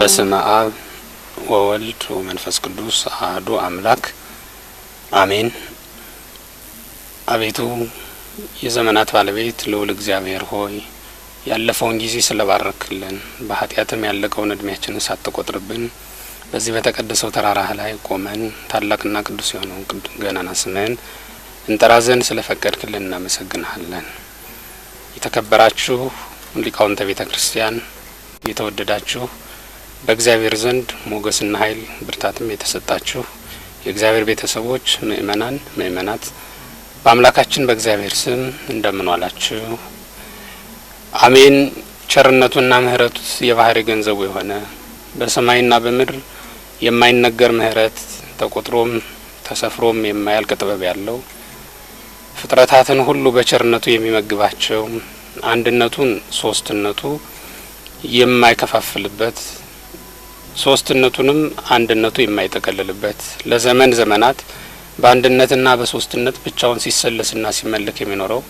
በስመ አብ ወወልድ ወመንፈስ ቅዱስ አሐዱ አምላክ አሜን። አቤቱ የዘመናት ባለቤት ልዑል እግዚአብሔር ሆይ ያለፈውን ጊዜ ስለባረክልን በኃጢአትም ያለቀውን እድሜያችንን ሳትቆጥርብን በዚህ በተቀደሰው ተራራህ ላይ ቆመን ታላቅና ቅዱስ የሆነውን ገናና ስምህን እንጠራ ዘንድ ስለፈቀድክልን እናመሰግንሃለን። የተከበራችሁ ሊቃውንተ ቤተ ክርስቲያን፣ የተወደዳችሁ በእግዚአብሔር ዘንድ ሞገስና ኃይል ብርታትም የተሰጣችሁ የእግዚአብሔር ቤተሰቦች ምእመናን ምእመናት በአምላካችን በእግዚአብሔር ስም እንደምን ዋላችሁ? አሜን። ቸርነቱና ምሕረቱ የባህሪ ገንዘቡ የሆነ በሰማይና በምድር የማይነገር ምሕረት ተቆጥሮም ተሰፍሮም የማያልቅ ጥበብ ያለው ፍጥረታትን ሁሉ በቸርነቱ የሚመግባቸው አንድነቱን ሶስትነቱ የማይከፋፍልበት ሶስትነቱንም አንድነቱ የማይጠቀልልበት ለዘመን ዘመናት በአንድነትና በሶስትነት ብቻውን ሲሰለስና ሲመለክ የሚኖረው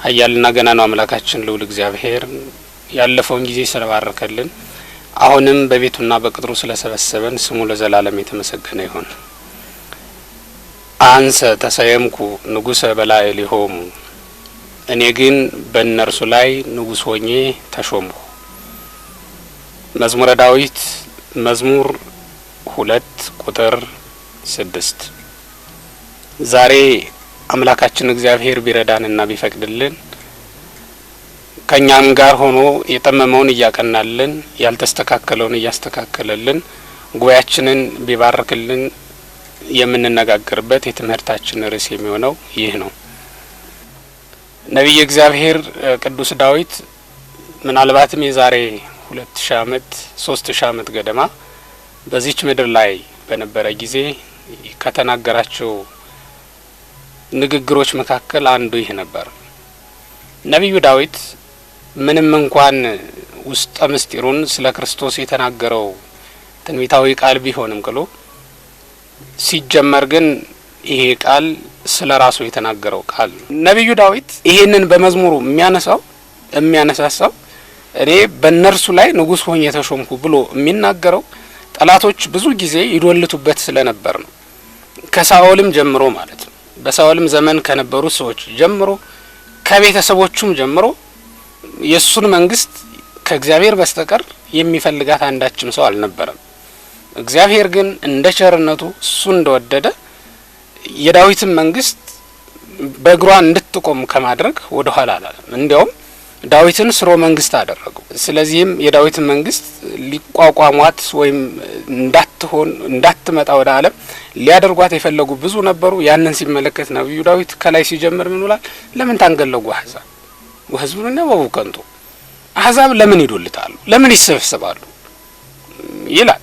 ኃያልና ገናናው አምላካችን ልዑል እግዚአብሔር ያለፈውን ጊዜ ስለባረከልን አሁንም በቤቱና በቅጥሩ ስለሰበሰበን ስሙ ለዘላለም የተመሰገነ ይሁን። አንሰ ተሰየምኩ ንጉሰ በላዕሌሆሙ፣ እኔ ግን በእነርሱ ላይ ንጉስ ሆኜ ተሾምኩ። መዝሙረ ዳዊት መዝሙር 2 ቁጥር 6። ዛሬ አምላካችን እግዚአብሔር ቢረዳንና ቢፈቅድልን ከኛም ጋር ሆኖ የጠመመውን እያቀናልን ያልተስተካከለውን እያስተካከለልን ጉባኤያችንን ቢባርክልን የምንነጋገርበት የትምህርታችን ርዕስ የሚሆነው ይህ ነው። ነቢየ እግዚአብሔር ቅዱስ ዳዊት ምናልባትም የዛሬ 2000 ዓመት 3000 ዓመት ገደማ በዚች ምድር ላይ በነበረ ጊዜ ከተናገራቸው ንግግሮች መካከል አንዱ ይህ ነበር። ነቢዩ ዳዊት ምንም እንኳን ውስጠ ምስጢሩን ስለ ክርስቶስ የተናገረው ትንቢታዊ ቃል ቢሆንም ቅሉ ሲጀመር ግን ይሄ ቃል ስለ ራሱ የተናገረው ቃል ነቢዩ ዳዊት ይሄንን በመዝሙሩ የሚያነሳሳው እኔ በእነርሱ ላይ ንጉስ ሆኜ ተሾምኩ ብሎ የሚናገረው ጠላቶች ብዙ ጊዜ ይዶልቱበት ስለነበር ነው። ከሳኦልም ጀምሮ ማለት ነው። በሳኦልም ዘመን ከነበሩ ሰዎች ጀምሮ ከቤተሰቦቹም ጀምሮ የሱን መንግስት ከእግዚአብሔር በስተቀር የሚፈልጋት አንዳችም ሰው አልነበረም። እግዚአብሔር ግን እንደ ቸርነቱ እሱ እንደወደደ የዳዊትን መንግስት በእግሯ እንድትቆም ከማድረግ ወደ ኋላ አላለም። እንዲያውም ዳዊትን ስሮ መንግስት አደረገው። ስለዚህም የዳዊትን መንግስት ሊቋቋሟት ወይም እንዳትመጣ ወደ ዓለም ሊያደርጓት የፈለጉ ብዙ ነበሩ። ያንን ሲመለከት ነብዩ ዳዊት ከላይ ሲጀምር ምን ይላል? ለምን ታንገለጉ አሕዛብ ወሕዝቡን ወቡከንቱ፣ አሕዛብ ለምን ይዶልታሉ? ለምን ይሰበሰባሉ? ይላል።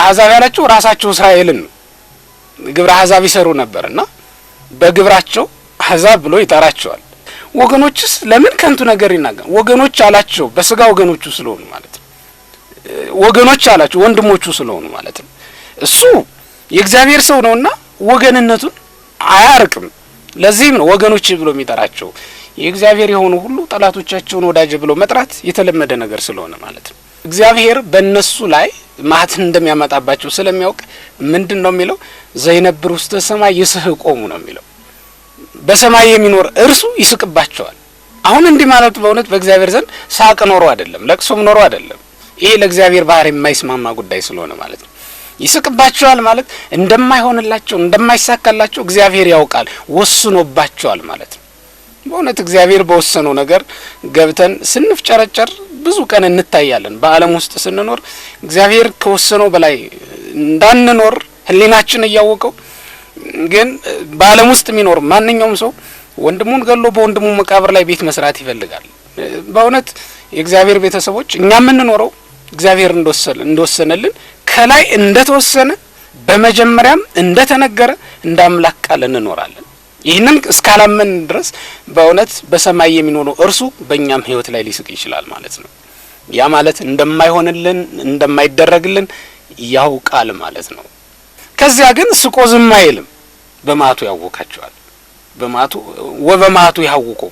አሕዛብ ያላቸው ራሳቸው እስራኤልን ግብረ አሕዛብ ይሰሩ ነበርና በግብራቸው አሕዛብ ብሎ ይጠራቸዋል። ወገኖችስ ለምን ከንቱ ነገር ይናገራሉ? ወገኖች አላቸው በስጋ ወገኖቹ ስለሆኑ ማለት ነው። ወገኖች አላቸው ወንድሞቹ ስለሆኑ ማለት ነው። እሱ የእግዚአብሔር ሰው ነውና ወገንነቱን አያርቅም። ለዚህም ነው ወገኖች ብሎ የሚጠራቸው። የእግዚአብሔር የሆኑ ሁሉ ጠላቶቻቸውን ወዳጅ ብሎ መጥራት የተለመደ ነገር ስለሆነ ማለት ነው። እግዚአብሔር በእነሱ ላይ ማህተን እንደሚያመጣባቸው ስለሚያውቅ ምንድነው የሚለው? ዘይነብር ውስተ ሰማይ ይስሕቆሙ ነው የሚለው። በሰማይ የሚኖር እርሱ ይስቅባቸዋል። አሁን እንዲህ ማለት በእውነት በእግዚአብሔር ዘንድ ሳቅ ኖሮ አይደለም፣ ለቅሶም ኖሮ አይደለም። ይሄ ለእግዚአብሔር ባህሪ የማይስማማ ጉዳይ ስለሆነ ማለት ነው። ይስቅባቸዋል ማለት እንደማይሆንላቸው እንደማይሳካላቸው እግዚአብሔር ያውቃል፣ ወስኖባቸዋል ማለት ነው። በእውነት እግዚአብሔር በወሰነው ነገር ገብተን ስንፍጨረጨር ብዙ ቀን እንታያለን። በዓለም ውስጥ ስንኖር እግዚአብሔር ከወሰነው በላይ እንዳንኖር ህሊናችን እያወቀው ግን በዓለም ውስጥ የሚኖር ማንኛውም ሰው ወንድሙን ገሎ በወንድሙ መቃብር ላይ ቤት መስራት ይፈልጋል። በእውነት የእግዚአብሔር ቤተሰቦች እኛ የምንኖረው እግዚአብሔር እንደወሰነልን ከላይ እንደተወሰነ በመጀመሪያም እንደተነገረ እንደ አምላክ ቃል እንኖራለን። ይህንን እስካላመን ድረስ በእውነት በሰማይ የሚኖረው እርሱ በእኛም ሕይወት ላይ ሊስቅ ይችላል ማለት ነው። ያ ማለት እንደማይሆንልን እንደማይደረግልን ያውቃል ማለት ነው። ከዚያ ግን ስቆ ዝም አይልም። በማቱ ያወካቸዋል። በማቱ ያውቁ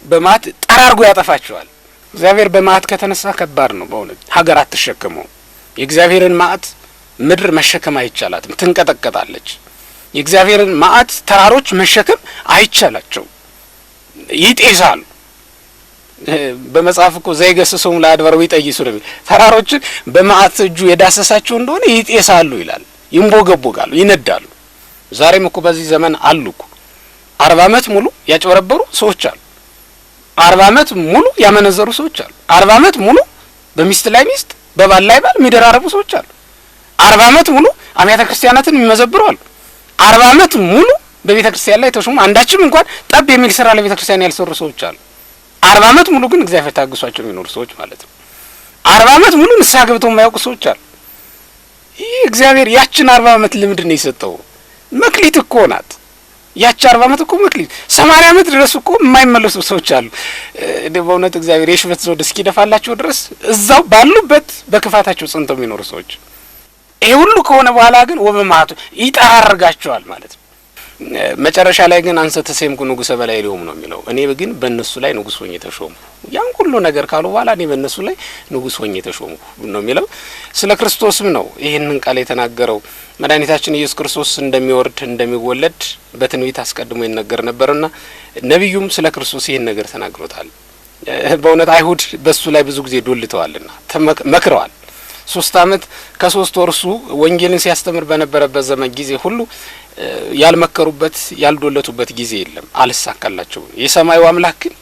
በማት ጠራርጎ ያጠፋቸዋል። እግዚአብሔር በማት ከተነሳ ከባድ ነው በእውነት ሀገር አትሸከመው። የእግዚአብሔርን ማት ምድር መሸከም አይቻላትም፣ ትንቀጠቀጣለች። የእግዚአብሔርን ማት ተራሮች መሸከም አይቻላቸው፣ ይጤሳሉ። በመጽሐፍ እኮ ዘይገስሰው ለአድባር ይጠይሱ ነው። ተራሮችን በማት እጁ የዳሰሳቸው እንደሆነ ይጤሳሉ ይላል፣ ይንቦገቦጋሉ፣ ይነዳሉ። ዛሬም እኮ በዚህ ዘመን አሉ እኮ 40 ዓመት ሙሉ ያጭበረበሩ ሰዎች አሉ። 40 ዓመት ሙሉ ያመነዘሩ ሰዎች አሉ። 40 ዓመት ሙሉ በሚስት ላይ ሚስት በባል ላይ ባል የሚደራረቡ ሰዎች አሉ። 40 ዓመት ሙሉ አብያተ ክርስቲያናትን የሚመዘብሩ አሉ። 40 ዓመት ሙሉ በቤተ ክርስቲያን ላይ ተሾሙ አንዳችም እንኳን ጠብ የሚል ስራ ለቤተ ክርስቲያን ያልሰሩ ሰዎች አሉ። 40 ዓመት ሙሉ ግን እግዚአብሔር ታግሷቸው የሚኖሩ ሰዎች ማለት ነው። 40 ዓመት ሙሉ ንስሐ ገብተው የማያውቁ ሰዎች አሉ። ይህ እግዚአብሔር ያችን 40 ዓመት ለምንድን ነው የሰጠው? መክሊት እኮ ናት ያቺ 40 ዓመት እኮ መክሊት። 80 ዓመት ድረስ እኮ የማይመለሱ ሰዎች አሉ። በእውነት እግዚአብሔር የሽበት ዘውድ እስኪደፋላቸው ድረስ እዛው ባሉበት በክፋታቸው ጸንተው የሚኖሩ ሰዎች። ይሄ ሁሉ ከሆነ በኋላ ግን ወበማቱ ይጠራርጋቸዋል ማለት ነው። መጨረሻ ላይ ግን አንሰ ተሰምኩ ንጉሰ በላይ ሊሆም ነው የሚለው። እኔ ግን በእነሱ ላይ ንጉስ ሆኜ ተሾምኩ። ያን ሁሉ ነገር ካሉ በኋላ እኔ በእነሱ ላይ ንጉስ ሆኜ ተሾምኩ ነው የሚለው። ስለ ክርስቶስም ነው ይህንን ቃል የተናገረው። መድኃኒታችን ኢየሱስ ክርስቶስ እንደሚወርድ እንደሚወለድ በትንቢት አስቀድሞ ይነገር ነበርና ነቢዩም ስለ ክርስቶስ ይህን ነገር ተናግሮታል። በእውነት አይሁድ በሱ ላይ ብዙ ጊዜ ዶልተዋልና መክረዋል። 3 ዓመት ከ3 ወር እሱ ወንጌልን ሲያስተምር በነበረበት ዘመን ጊዜ ሁሉ ያልመከሩበት ያልዶለቱበት ጊዜ የለም። አልሳካላቸው። የሰማዩ አምላክ ግን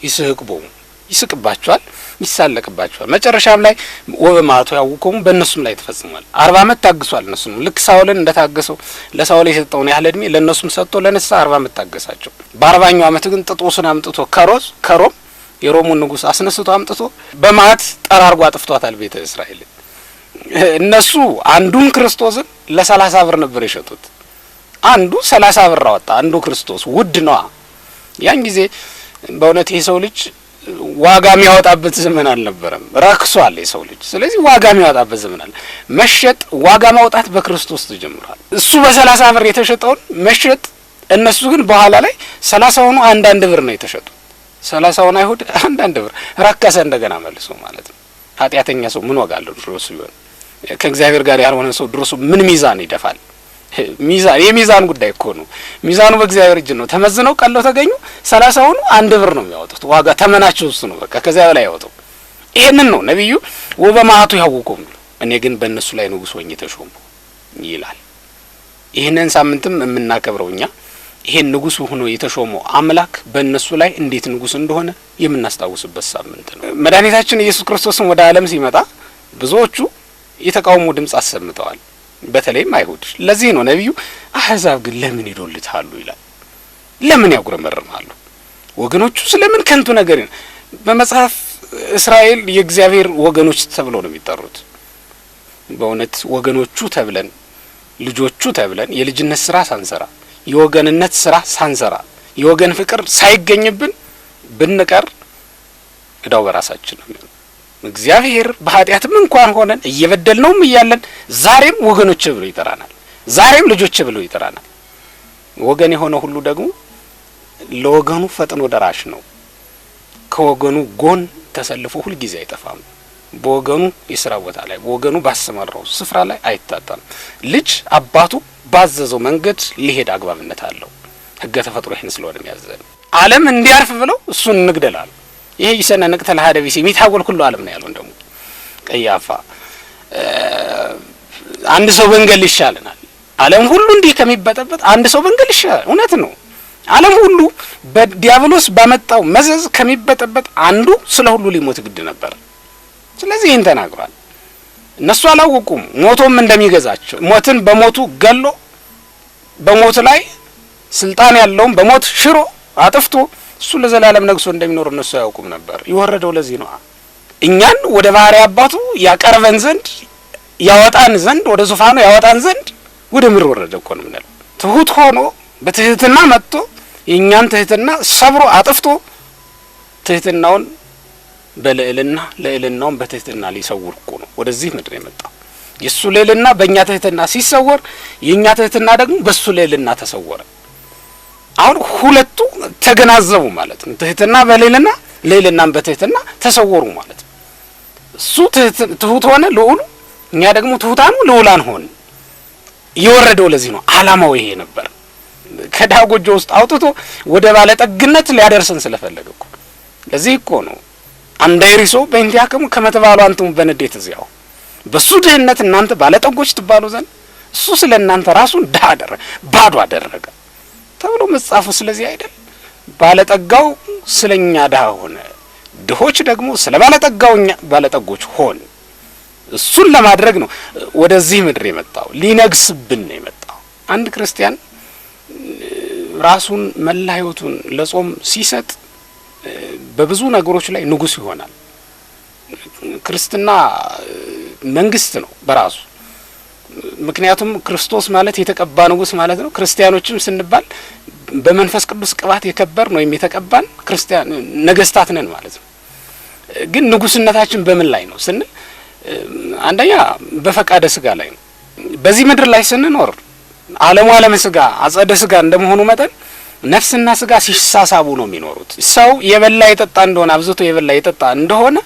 ይስቅባቸዋል፣ ይሳለቅባቸዋል። መጨረሻም ላይ ወበማቱ ያውቁም በእነሱም ላይ ተፈጽሟል። 40 ዓመት ታግሷል። እነሱም ልክ ሳውልን እንደታገሰው ለሳውል የሰጠውን ያህል እድሜ ለእነሱም ሰጥቶ ለነሳ 40 ዓመት ታገሳቸው። በ40ኛው ዓመት ግን ጥጦስን አምጥቶ ከሮም የሮሙን ንጉስ አስነስቶ አምጥቶ በማት ጠራርጎ አጥፍቷታል ቤተ እስራኤል። እነሱ አንዱን ክርስቶስን ለ30 ብር ነበር የሸጡት። አንዱ 30 ብር አወጣ። አንዱ ክርስቶስ ውድ ነው። ያን ጊዜ በእውነት የሰው ልጅ ዋጋ የሚያወጣበት ዘመን አልነበረም። ረክሷል የሰው ልጅ። ስለዚህ ዋጋ የሚያወጣበት ዘመን አለ። መሸጥ ዋጋ ማውጣት በክርስቶስ ተጀምሯል። እሱ በ30 ብር የተሸጠውን መሸጥ፣ እነሱ ግን በኋላ ላይ 30ውን አንድ ብር ነው የተሸጡት። 30ውን አይሁድ አንድ ብር ረከሰ እንደገና መልሶ ማለት ነው። ኃጢአተኛ ሰው ምን ዋጋ አለው? ድሮስ ቢሆን ከእግዚአብሔር ጋር ያልሆነ ሰው ድሮስ ምን ሚዛን ይደፋል? የሚዛን ጉዳይ እኮ ነው። ሚዛኑ በእግዚአብሔር እጅ ነው። ተመዝነው ቀለው ተገኙ 30ውን 1 ብር ነው የሚያወጡት። ዋጋ ተመናቸው እሱ ነው። በቃ ከዚያ በላይ ያወጣው ይሄንን ነው ነብዩ ወበማቱ ያውቁም። እኔ ግን በእነሱ ላይ ንጉስ ሆኜ ተሾምኩ ይላል። ይሄንን ሳምንትም የምናከብረው እኛ ይሄን ንጉስ ሆኖ የተሾመው አምላክ በእነሱ ላይ እንዴት ንጉስ እንደሆነ የምናስታውስበት ሳምንት ነው። መድኃኒታችን ኢየሱስ ክርስቶስን ወደ ዓለም ሲመጣ ብዙዎቹ የተቃውሞ ድምጽ አሰምተዋል። በተለይም አይሁድ። ለዚህ ነው ነብዩ አህዛብ ግን ለምን ይዶልታሉ ይላል። ለምን ያጉረመርማሉ? ወገኖቹ ስለምን ከንቱ ነገር በመጽሐፍ እስራኤል የእግዚአብሔር ወገኖች ተብለው ነው የሚጠሩት። በእውነት ወገኖቹ ተብለን ልጆቹ ተብለን የልጅነት ስራ ሳንሰራ የወገንነት ስራ ሳንሰራ የወገን ፍቅር ሳይገኝብን ብንቀር እዳው በራሳችን ነው። እግዚአብሔር በኃጢአትም እንኳን ሆነን እየበደልነውም እያለን ዛሬም ወገኖች ብሎ ይጠራናል። ዛሬም ልጆች ብሎ ይጠራናል። ወገን የሆነ ሁሉ ደግሞ ለወገኑ ፈጥኖ ደራሽ ነው። ከወገኑ ጎን ተሰልፎ ሁሉ ጊዜ አይጠፋም። በወገኑ የሥራ ቦታ ላይ በወገኑ ባሰማራው ስፍራ ላይ አይታጣም። ልጅ አባቱ ባዘዘው መንገድ ሊሄድ አግባብነት አለው። ሕገ ተፈጥሮ ይህን ስለሆነ የሚያዘን ዓለም እንዲያርፍ ብለው እሱን እንግደላል። ይሄ ይሰነንቅ ተለሃደቢሲ የሚታወል ሁሉ ዓለም ነው ያለው። እንደሞ ቀያፋ አንድ ሰው በእንገል ይሻለናል። ዓለም ሁሉ እንዲህ ከሚበጠበጥ አንድ ሰው በእንገል ይሻላል። እውነት ነው። ዓለም ሁሉ በዲያብሎስ ባመጣው መዘዝ ከሚበጠበጥ አንዱ ስለ ሁሉ ሊሞት ግድ ነበር። ስለዚህ ይህን ተናግሯል። እነሱ አላወቁም ሞቶም እንደሚገዛቸው። ሞትን በሞቱ ገሎ በሞት ላይ ስልጣን ያለውን በሞት ሽሮ አጥፍቶ እሱ ለዘላለም ነግሶ እንደሚኖር እነሱ ያውቁም ነበር። ይወረደው ለዚህ ነው እኛን ወደ ባህሪ አባቱ ያቀርበን ዘንድ ያወጣን ዘንድ ወደ ዙፋኑ ያወጣን ዘንድ ወደ ምድር ወረደ እኮ ነው የምንለው። ትሁት ሆኖ በትህትና መጥቶ የእኛን ትህትና ሰብሮ አጥፍቶ ትህትናውን በልዕልና ልዕልናውን በትህትና ሊሰውር እኮ ነው ወደዚህ ምድር የመጣው። የሱ ልዕልና በእኛ ትህትና ሲሰወር የእኛ ትህትና ደግሞ በሱ ልዕልና ተሰወረ። አሁን ሁለቱ ተገናዘቡ ማለት ነው። ትህትና በልዕልና ልዕልናም በትህትና ተሰወሩ ማለት ነው። እሱ ትሁት ሆነ ልዑሉ፣ እኛ ደግሞ ትሁታኑ ልዑላን ሆን። የወረደው ለዚህ ነው። ዓላማው ይሄ ነበር። ከድሀ ጎጆ ውስጥ አውጥቶ ወደ ባለጠግነት ሊያደርሰን ስለፈለገ እኮ ለዚህ እኮ ነው አንዳይሪሶ በእንዲያከሙ ከመተባሉ አንተሙ በንዴት እዚያው በሱ ድህነት እናንተ ባለጠጎች ትባሉ ዘንድ እሱ ስለ እናንተ ራሱን ድሀ አደረገ፣ ባዶ አደረገ ተብሎ መጻፉ። ስለዚህ አይደል ባለጠጋው ስለኛ ድሀ ሆነ፣ ድሆች ደግሞ ስለ ባለጠጋውኛ ባለጠጎች ሆን። እሱን ለማድረግ ነው ወደዚህ ምድር የመጣው፣ ሊነግስብን ነው የመጣው። አንድ ክርስቲያን ራሱን መላ ሕይወቱን ለጾም ሲሰጥ በብዙ ነገሮች ላይ ንጉስ ይሆናል። ክርስትና መንግስት ነው በራሱ። ምክንያቱም ክርስቶስ ማለት የተቀባ ንጉስ ማለት ነው። ክርስቲያኖችም ስንባል በመንፈስ ቅዱስ ቅባት የከበር ነው የተቀባን ክርስቲያን ነገስታት ነን ማለት ነው። ግን ንጉስነታችን በምን ላይ ነው ስንል አንደኛ በፈቃደ ስጋ ላይ ነው። በዚህ ምድር ላይ ስንኖር ዓለሙ ዓለመ ስጋ አጸደ ስጋ እንደመሆኑ መጠን ነፍስና ስጋ ሲሳሳቡ ነው የሚኖሩት። ሰው የበላ የጠጣ እንደሆነ አብዝቶ የበላ የጠጣ እንደሆነ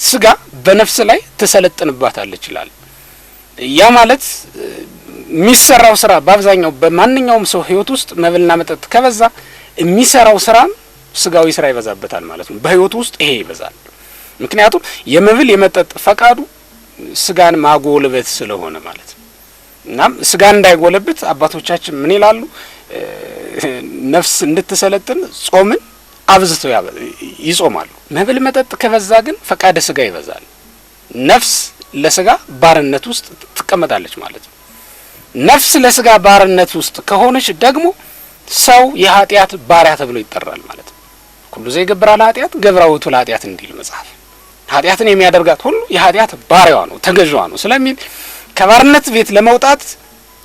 ስጋ በነፍስ ላይ ተሰለጥንባታለች ይላል። ያ ማለት የሚሰራው ስራ በአብዛኛው በማንኛውም ሰው ህይወት ውስጥ መብልና መጠጥ ከበዛ የሚሰራው ስራ ስጋዊ ስራ ይበዛበታል ማለት ነው። በህይወቱ ውስጥ ይሄ ይበዛል። ምክንያቱም የመብል የመጠጥ ፈቃዱ ስጋን ማጎልበት ስለሆነ ማለት ነው። እናም ስጋን እንዳይጎለብት አባቶቻችን ምን ይላሉ? ነፍስ እንድትሰለጥን ጾምን አብዝተው ይጾማሉ። መብል መጠጥ ከበዛ ግን ፈቃደ ስጋ ይበዛል። ነፍስ ለስጋ ባርነት ውስጥ ትቀመጣለች ማለት ነው። ነፍስ ለስጋ ባርነት ውስጥ ከሆነች ደግሞ ሰው የኃጢአት ባሪያ ተብሎ ይጠራል ማለት ነው። ሁሉ ዘይገብር ኃጢአት ገብረ ውእቱ ለኃጢአት እንዲል መጽሐፍ። ኃጢአትን የሚያደርጋት ሁሉ የኃጢአት ባሪያዋ ነው፣ ተገዥዋ ነው ስለሚል ከባርነት ቤት ለመውጣት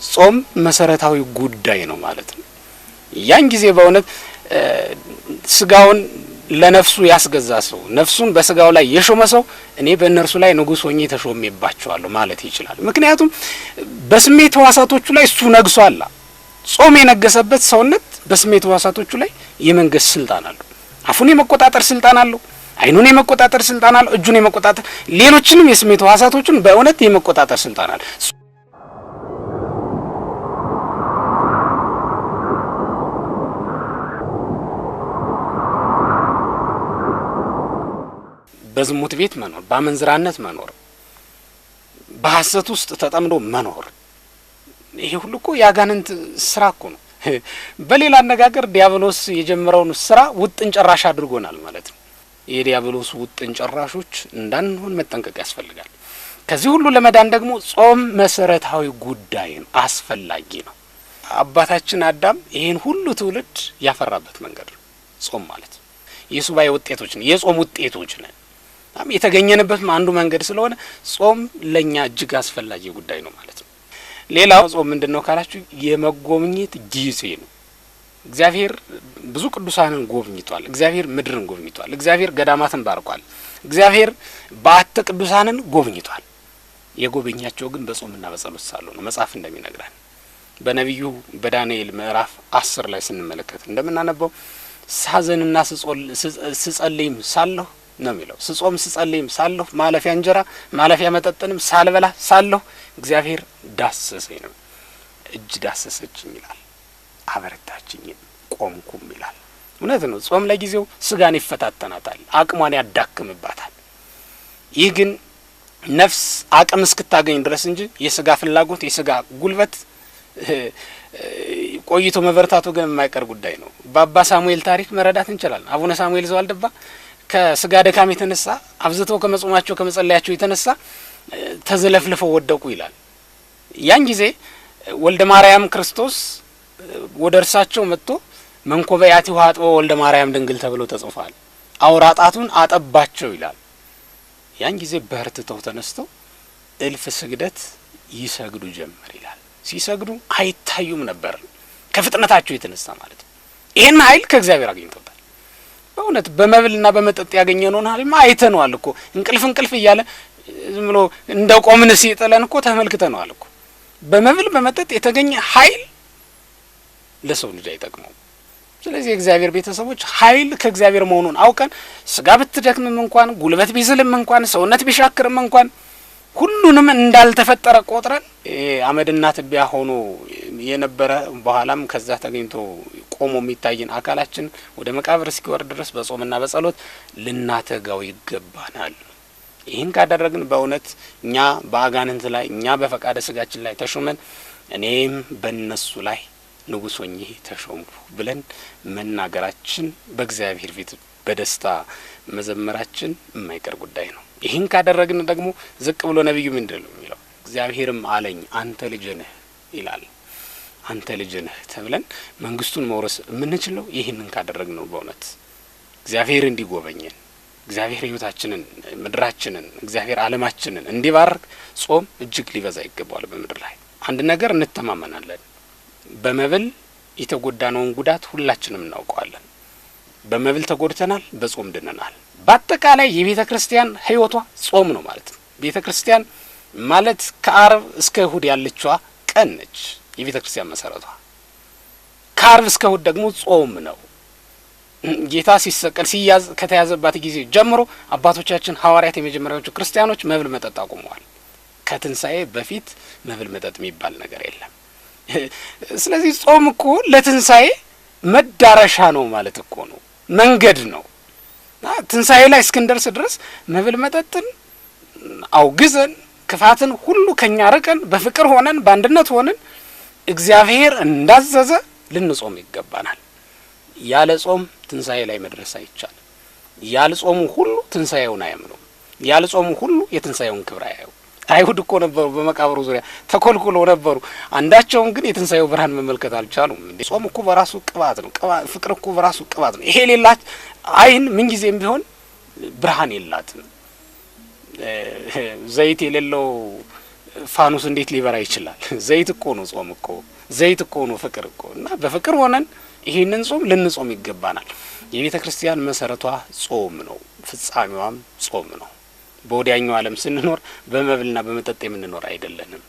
ጾም መሰረታዊ ጉዳይ ነው ማለት ነው። ያን ጊዜ በእውነት ስጋውን ለነፍሱ ያስገዛ ሰው ነፍሱን በስጋው ላይ የሾመ ሰው እኔ በእነርሱ ላይ ንጉስ ሆኜ ተሾሜባቸዋለሁ ማለት ይችላል። ምክንያቱም በስሜት ሕዋሳቶቹ ላይ እሱ ነግሷል። ጾም የነገሰበት ሰውነት በስሜት ሕዋሳቶቹ ላይ የመንገስ ስልጣን አለው። አፉን የመቆጣጠር ስልጣን አለው። አይኑን የመቆጣጠር ስልጣን አለው። እጁን የመቆጣጠር ሌሎችንም የስሜት ሕዋሳቶቹን በእውነት የመቆጣጠር ስልጣን አለው። በዝሙት ቤት መኖር፣ በአመንዝራነት መኖር፣ በሐሰት ውስጥ ተጠምዶ መኖር ይሄ ሁሉ እኮ ያጋንንት ስራ እኮ ነው። በሌላ አነጋገር ዲያብሎስ የጀመረውን ስራ ውጥን ጨራሽ አድርጎናል ማለት ነው። የዲያብሎስ ውጥን ጨራሾች እንዳንሆን መጠንቀቅ ያስፈልጋል። ከዚህ ሁሉ ለመዳን ደግሞ ጾም መሰረታዊ ጉዳይ ነው፣ አስፈላጊ ነው። አባታችን አዳም ይሄን ሁሉ ትውልድ ያፈራበት መንገድ ነው ጾም ማለት። የሱባኤ ውጤቶች ነው፣ የጾም ውጤቶች ነው። የተገኘንበት አንዱ መንገድ ስለሆነ ጾም ለኛ እጅግ አስፈላጊ ጉዳይ ነው ማለት ነው። ሌላው ጾም ምንድነው ካላችሁ የመጎብኘት ጊዜ ነው። እግዚአብሔር ብዙ ቅዱሳንን ጎብኝቷል። እግዚአብሔር ምድርን ጎብኝቷል። እግዚአብሔር ገዳማትን ባርኳል። እግዚአብሔር በአተ ቅዱሳንን ጎብኝቷል። የጎበኛቸው ግን በጾምና በጸሎት ሳሉ ነው። መጽሐፍ እንደሚነግረን በነቢዩ በዳንኤል ምዕራፍ 10 ላይ ስንመለከት እንደምናነበው ሳዘንና ስጸልይም ሳለሁ ነው የሚለው። ስጾም ስጸልይም ሳለሁ ማለፊያ እንጀራ ማለፊያ መጠጥንም ሳልበላ ሳለሁ እግዚአብሔር ዳሰሰኝ ነው። እጅ ዳሰሰችኝ ይላል፣ አበረታችኝ፣ ቆምኩም ይላል። እውነት ነው። ጾም ለጊዜው ስጋን ይፈታተናታል፣ አቅሟን ያዳክምባታል። ይህ ግን ነፍስ አቅም እስክታገኝ ድረስ እንጂ የስጋ ፍላጎት የስጋ ጉልበት ቆይቶ መበርታቱ ግን የማይቀር ጉዳይ ነው። በአባ ሳሙኤል ታሪክ መረዳት እንችላለን። አቡነ ሳሙኤል ዘዋልድባ ከስጋ ደካም የተነሳ አብዝተው ከመጾማቸው ከመጸለያቸው የተነሳ ተዘለፍልፈው ወደቁ ይላል። ያን ጊዜ ወልደ ማርያም ክርስቶስ ወደ እርሳቸው መጥቶ መንኮበያቲ ውሃ አጥቦ ወልደ ማርያም ድንግል ተብሎ ተጽፏል። አውራጣቱን አጠባቸው ይላል። ያን ጊዜ በርትተው ተነስተው እልፍ ስግደት ይሰግዱ ጀመር ይላል። ሲሰግዱ አይታዩም ነበር ከፍጥነታቸው የተነሳ ማለት ነው። ይሄን ኃይል ከእግዚአብሔር አግኝቶታል። በእውነት በመብልና በመጠጥ ያገኘነውን ኃይል አይተነዋል እኮ። እንቅልፍ እያለ ዝም ብሎ እንደው ቆምን ሲጥለን እኮ ተመልክተነዋል እኮ። በመብል በመጠጥ የተገኘ ኃይል ለሰው ልጅ አይጠቅመው። ስለዚህ የእግዚአብሔር ቤተሰቦች ኃይል ከእግዚአብሔር መሆኑን አውቀን ስጋ ብትደክምም እንኳን ጉልበት ቢዝልም እንኳን ሰውነት ቢሻክርም እንኳን ሁሉንም እንዳልተፈጠረ ቆጥረን አመድና ትቢያ ሆኖ የነበረ በኋላም ከዛ ተገኝቶ ቆሞ የሚታየን አካላችን ወደ መቃብር እስኪወርድ ድረስ በጾምና በጸሎት ልናተጋው ይገባናል። ይህን ካደረግን በእውነት እኛ በአጋንንት ላይ እኛ በፈቃደ ስጋችን ላይ ተሾመን እኔም በእነሱ ላይ ንጉሥ ሆኜ ተሾምኩ ብለን መናገራችን በእግዚአብሔር ፊት በደስታ መዘመራችን የማይቀር ጉዳይ ነው። ይህን ካደረግን ደግሞ ዝቅ ብሎ ነብዩ ምንድን ነው የሚለው? እግዚአብሔርም አለኝ አንተ ልጅ ነህ ይላል። አንተ ልጅ ነህ ተብለን መንግስቱን መውረስ የምንችለው ይህንን ካደረግን ነው። በእውነት እግዚአብሔር እንዲጎበኘን፣ እግዚአብሔር ሕይወታችንን፣ ምድራችንን፣ እግዚአብሔር ዓለማችንን እንዲባርክ ጾም እጅግ ሊበዛ ይገባዋል። በምድር ላይ አንድ ነገር እንተማመናለን። በመብል የተጎዳነውን ጉዳት ሁላችንም እናውቀዋለን። በመብል ተጎድተናል፣ በጾም ድነናል። በአጠቃላይ የቤተ ክርስቲያን ሕይወቷ ጾም ነው ማለት ነው። ቤተ ክርስቲያን ማለት ከአርብ እስከ እሁድ ያለችዋ ቀን ነች። የቤተ ክርስቲያን መሰረቷ ከአርብ እስከ እሁድ ደግሞ ጾም ነው። ጌታ ሲሰቀል ሲያዝ ከተያዘባት ጊዜ ጀምሮ አባቶቻችን ሐዋርያት የመጀመሪያዎቹ ክርስቲያኖች መብል መጠጥ አቁመዋል። ከትንሣኤ በፊት መብል መጠጥ የሚባል ነገር የለም። ስለዚህ ጾም እኮ ለትንሣኤ መዳረሻ ነው ማለት እኮ ነው፣ መንገድ ነው። ትንሣኤ ላይ እስክንደርስ ድረስ መብል መጠጥን አውግዘን ክፋትን ሁሉ ከኛ ርቀን በፍቅር ሆነን በአንድነት ሆነን እግዚአብሔር እንዳዘዘ ልንጾም ይገባናል። ያለ ጾም ትንሣኤ ላይ መድረስ አይቻልም። ያለ ጾሙ ሁሉ ትንሣኤውን አያምኑም። ያለ ጾሙ ሁሉ የትንሣኤውን ክብር አያዩ። አይሁድ እኮ ነበሩ በመቃብሩ ዙሪያ ተኮልኩለው ነበሩ። አንዳቸውም ግን የትንሣኤው ብርሃን መመልከት አልቻሉም። ጾም እኮ በራሱ ቅባት ነው። ፍቅር እኮ በራሱ ቅባት ነው። ይሄ ሌላት አይን ምን ጊዜም ቢሆን ብርሃን የላትም። ዘይት የሌለው ፋኑስ እንዴት ሊበራ ይችላል? ዘይት እኮ ነው ጾም እኮ፣ ዘይት እኮ ነው ፍቅር እኮ። እና በፍቅር ሆነን ይሄንን ጾም ልንጾም ይገባናል። የቤተ ክርስቲያን መሰረቷ ጾም ነው፣ ፍጻሜዋም ጾም ነው። በወዲያኛው ዓለም ስንኖር በመብልና በመጠጥ የምንኖር አይደለንም።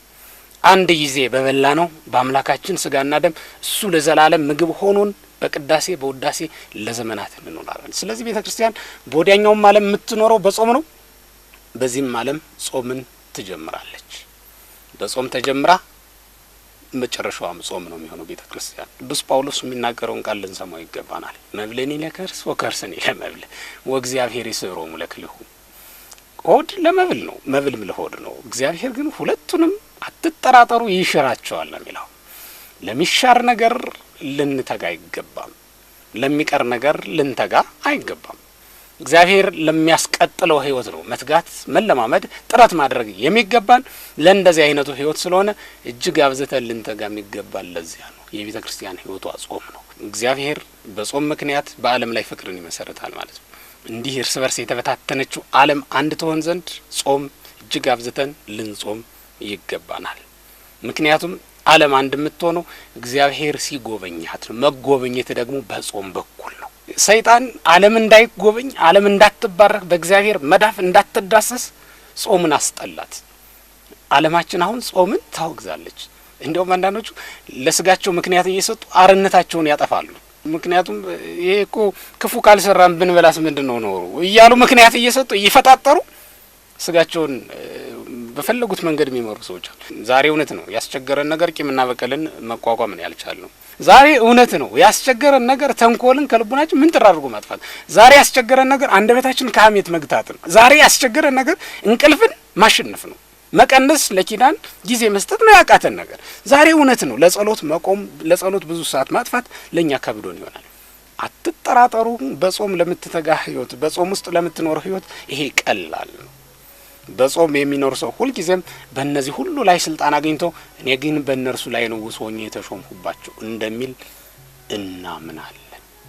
አንድ ጊዜ በበላ ነው በአምላካችን ስጋና ደም እሱ ለዘላለም ምግብ ሆኖን በቅዳሴ በውዳሴ ለዘመናት እንኖራለን። ስለዚህ ቤተ ክርስቲያን በወዲያኛውም ዓለም የምትኖረው በጾም ነው። በዚህም ዓለም ጾምን ትጀምራለች። በጾም ተጀምራ መጨረሻዋም ጾም ነው የሚሆነው ቤተ ክርስቲያን። ቅዱስ ጳውሎስ የሚናገረውን ቃል ልንሰማው ይገባናል። መብልኒ ለከርስ ወከርስኒ ለመብል ወእግዚአብሔር ይስዕሮሙ ለክልሁ። ሆድ ለመብል ነው፣ መብልም ለሆድ ነው። እግዚአብሔር ግን ሁለቱንም አትጠራጠሩ ይሽራቸዋል ነው የሚለው። ለሚሻር ነገር ልንተጋ አይገባም፣ ለሚቀር ነገር ልንተጋ አይገባም። እግዚአብሔር ለሚያስቀጥለው ህይወት ነው መትጋት፣ መለማመድ፣ ጥረት ማድረግ የሚገባን ለእንደዚህ አይነቱ ህይወት ስለሆነ እጅግ አብዝተን ልንተጋ የሚገባል። ለዚያ ነው የቤተ ክርስቲያን ህይወቷ ጾም ነው። እግዚአብሔር በጾም ምክንያት በዓለም ላይ ፍቅርን ይመሰርታል ማለት ነው። እንዲህ እርስ በርስ የተበታተነችው ዓለም አንድ ትሆን ዘንድ ጾም እጅግ አብዝተን ልንጾም ይገባናል። ምክንያቱም ዓለም አንድ የምትሆነው እግዚአብሔር ሲጎበኛት ነው። መጎበኘት ደግሞ በጾም በኩል ነው። ሰይጣን ዓለም እንዳይጎበኝ፣ ዓለም እንዳትባረክ፣ በእግዚአብሔር መዳፍ እንዳትዳሰስ ጾምን አስጠላት። ዓለማችን አሁን ጾምን ታወግዛለች። እንዲያውም አንዳንዶቹ ለስጋቸው ምክንያት እየሰጡ አርነታቸውን ያጠፋሉ። ምክንያቱም ይሄ እኮ ክፉ ካልሰራን ብንበላስ ምንድነው ነው እያሉ ምክንያት እየሰጡ እየፈጣጠሩ ስጋቸውን በፈለጉት መንገድ የሚመሩ ሰዎች አሉ። ዛሬ እውነት ነው ያስቸገረን ነገር ቂምና በቀልን መቋቋም ነው ያልቻልነው። ዛሬ እውነት ነው ያስቸገረን ነገር ተንኮልን ከልቡናችን ምን አድርጎ ማጥፋት። ዛሬ ያስቸገረን ነገር አንደበታችን ከሐሜት መግታት ነው። ዛሬ ያስቸገረን ነገር እንቅልፍን ማሸነፍ ነው፣ መቀነስ፣ ለኪዳን ጊዜ መስጠት ነው ያቃተን ነገር። ዛሬ እውነት ነው ለጸሎት መቆም፣ ለጸሎት ብዙ ሰዓት ማጥፋት ለኛ ከብዶን ይሆናል። አትጠራጠሩ። በጾም ለምትተጋ ህይወት፣ በጾም ውስጥ ለምትኖር ህይወት ይሄ ቀላል ነው። በጾም የሚኖር ሰው ሁልጊዜም በእነዚህ ሁሉ ላይ ስልጣን አግኝቶ እኔ ግን በእነርሱ ላይ ንጉሥ ሆኜ የተሾምኩባቸው እንደሚል እናምናለን።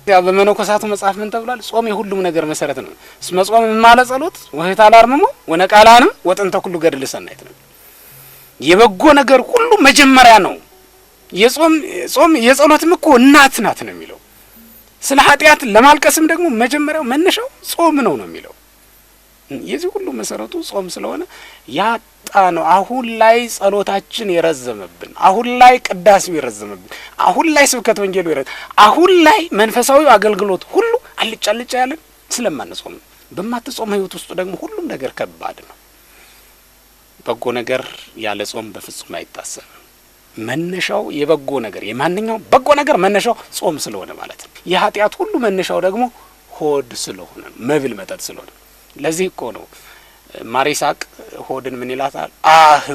ያ በመነኮሳቱ መጽሐፍ ምን ተብሏል? ጾም የሁሉም ነገር መሰረት ነው። እስመ ጾም ማለ ጸሎት ወህታ አላርምሞ ወነቃላንም ወጥንተ ኩሉ ገድል ሰናይት ነው። የበጎ ነገር ሁሉ መጀመሪያ ነው። ጾም የጸሎትም እኮ እናት ናት ነው የሚለው። ስለ ኃጢአት ለማልቀስም ደግሞ መጀመሪያው መነሻው ጾም ነው የሚለው። የዚህ ሁሉ መሰረቱ ጾም ስለሆነ ያጣ ነው። አሁን ላይ ጸሎታችን የረዘመብን፣ አሁን ላይ ቅዳሴው የረዘመብን፣ አሁን ላይ ስብከተ ወንጌሉ አሁን ላይ መንፈሳዊ አገልግሎት ሁሉ አልጫልጫ ያለን ስለማንጾም ነው። በማትጾም ህይወት ውስጥ ደግሞ ሁሉም ነገር ከባድ ነው። በጎ ነገር ያለ ጾም በፍጹም አይታሰብም። መነሻው የበጎ ነገር የማንኛውም በጎ ነገር መነሻው ጾም ስለሆነ ማለት ነው። የኃጢአት ሁሉ መነሻው ደግሞ ሆድ ስለሆነ መብል መጠጥ ስለሆነ ለዚህ እኮ ነው ማሪሳቅ ሆድን ምን ይላታል?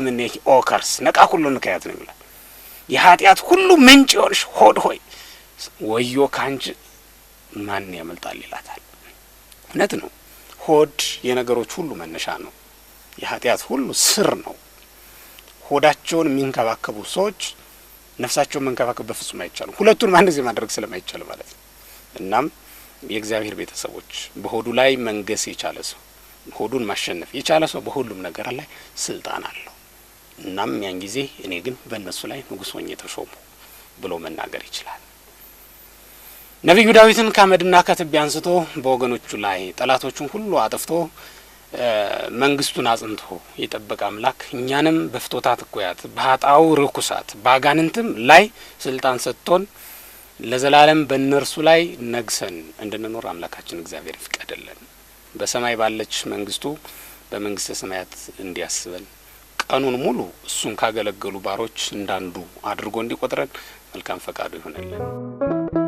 ምን ኦከርስ ነቃ ሁሉ ንካያት ነው ይላል። የኃጢአት ሁሉ ምንጭ ይሆንሽ ሆድ ሆይ ወዮ ካንቺ ማን ያመልጣል ይላታል። እውነት ነው። ሆድ የነገሮች ሁሉ መነሻ ነው። የኃጢአት ሁሉ ስር ነው። ሆዳቸውን የሚንከባከቡ ሰዎች ነፍሳቸውን መንከባከብ በፍጹም አይቻልም። ሁለቱን አንድ ጊዜ ማድረግ ስለማይቻል ማለት ነው። እናም የእግዚአብሔር ቤተሰቦች በሆዱ ላይ መንገስ የቻለ ሰው፣ ሆዱን ማሸነፍ የቻለ ሰው በሁሉም ነገር ላይ ስልጣን አለው። እናም ያን ጊዜ እኔ ግን በእነሱ ላይ ንጉሥ ሆኜ ተሾሙ ብሎ መናገር ይችላል። ነቢዩ ዳዊትን ከአመድና ከትቢያ አንስቶ በወገኖቹ ላይ ጠላቶቹን ሁሉ አጥፍቶ መንግስቱን አጽንቶ የጠበቀ አምላክ እኛንም በፍቶታት እኩያት በኃጣው ርኩሳት ባጋንንትም ላይ ስልጣን ሰጥቶን ለዘላለም በእነርሱ ላይ ነግሰን እንድንኖር አምላካችን እግዚአብሔር ይፍቀድልን። በሰማይ ባለች መንግስቱ በመንግስተ ሰማያት እንዲያስበን ቀኑን ሙሉ እሱን ካገለገሉ ባሮች እንዳንዱ አድርጎ እንዲቆጥረን መልካም ፈቃዱ ይሆንልን።